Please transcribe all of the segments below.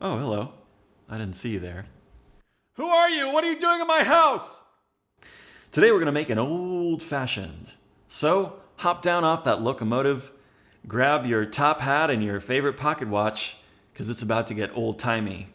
Oh, hello. I didn't see you there. Who are you? What are you doing in my house? Today we're going to make an old-fashioned. So, hop down off that locomotive, grab your top hat and your favorite pocket watch, because it's about to get old-timey.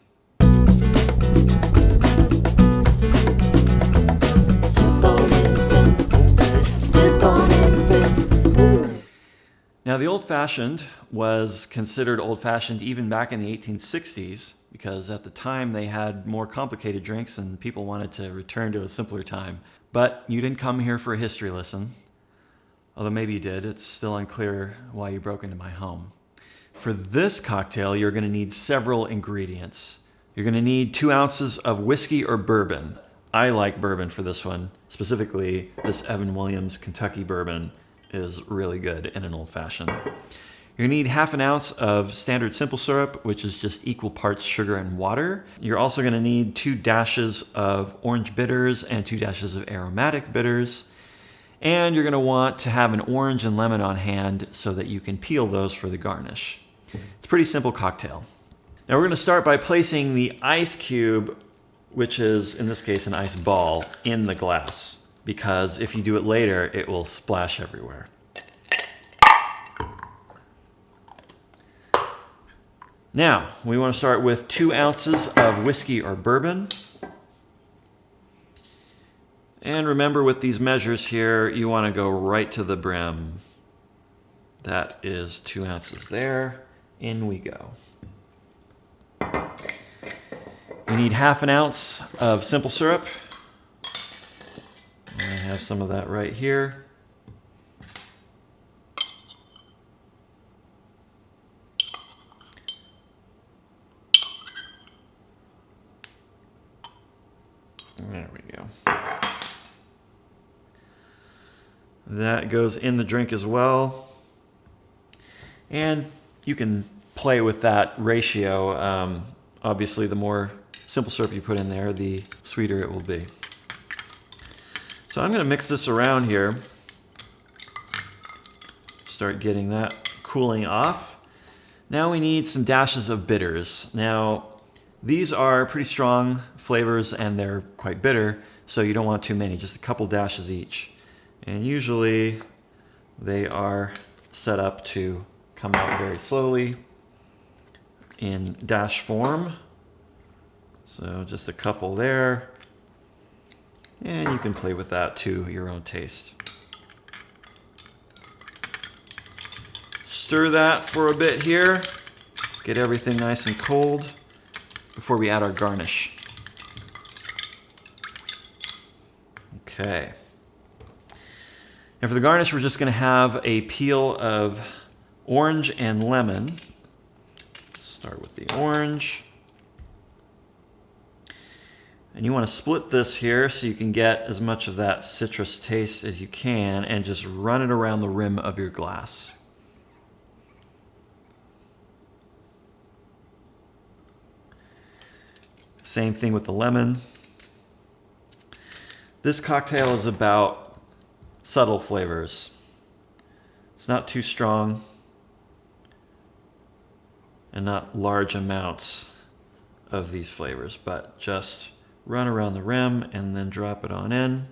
Now, the old-fashioned was considered old-fashioned even back in the 1860s, because at the time they had more complicated drinks and people wanted to return to a simpler time. But you didn't come here for a history lesson. Although maybe you did. It's still unclear why you broke into my home. For this cocktail, you're going to need several ingredients. You're going to need 2 ounces of whiskey or bourbon. I like bourbon for this one. Specifically, this Evan Williams Kentucky bourbon is really good in an old-fashioned. You're going to need half an ounce of standard simple syrup, which is just equal parts sugar and water. You're also going to need 2 dashes of orange bitters and 2 dashes of aromatic bitters. And you're going to want to have an orange and lemon on hand so that you can peel those for the garnish. It's a pretty simple cocktail. Now we're going to start by placing the ice cube, which is in this case an ice ball, in the glass, because if you do it later, it will splash everywhere. Now, we want to start with 2 ounces of whiskey or bourbon. And remember, with these measures here, you want to go right to the brim. That is 2 ounces there. In we go. You need half an ounce of simple syrup. I have some of that right here. There we go. That goes in the drink as well. And you can play with that ratio. Obviously, the more simple syrup you put in there, the sweeter it will be. So I'm going to mix this around here. Start getting that cooling off. Now we need some dashes of bitters. Now, these are pretty strong flavors and they're quite bitter, so you don't want too many, just a couple dashes each. And usually they are set up to come out very slowly in dash form. So just a couple there. And you can play with that to your own taste. Stir that for a bit here. Get everything nice and cold before we add our garnish. Okay. And for the garnish, we're just going to have a peel of orange and lemon. Start with the orange. And you want to split this here so you can get as much of that citrus taste as you can and just run it around the rim of your glass. Same thing with the lemon. This cocktail is about subtle flavors. It's not too strong and not large amounts of these flavors, but just run around the rim and then drop it on in.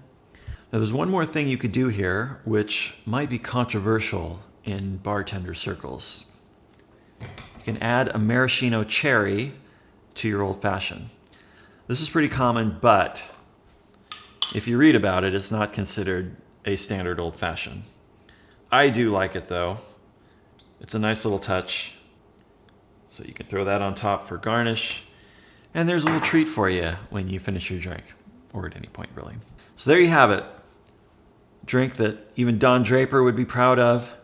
Now there's one more thing you could do here, which might be controversial in bartender circles. You can add a maraschino cherry to your old fashioned. This is pretty common, but if you read about it, it's not considered a standard old fashioned. I do like it though. It's a nice little touch. So you can throw that on top for garnish. And there's a little treat for you when you finish your drink, or at any point really. So there you have it. Drink that even Don Draper would be proud of.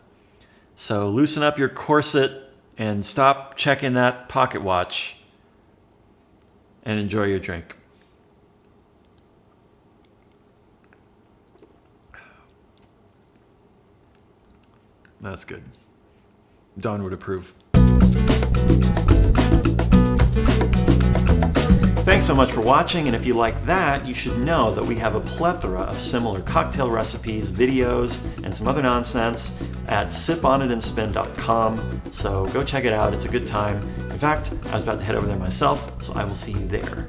So loosen up your corset and stop checking that pocket watch and enjoy your drink. That's good. Don would approve. Thanks so much for watching, and if you like that, you should know that we have a plethora of similar cocktail recipes, videos, and some other nonsense at siponitandspin.com, so go check it out. It's a good time. In fact, I was about to head over there myself, so I will see you there.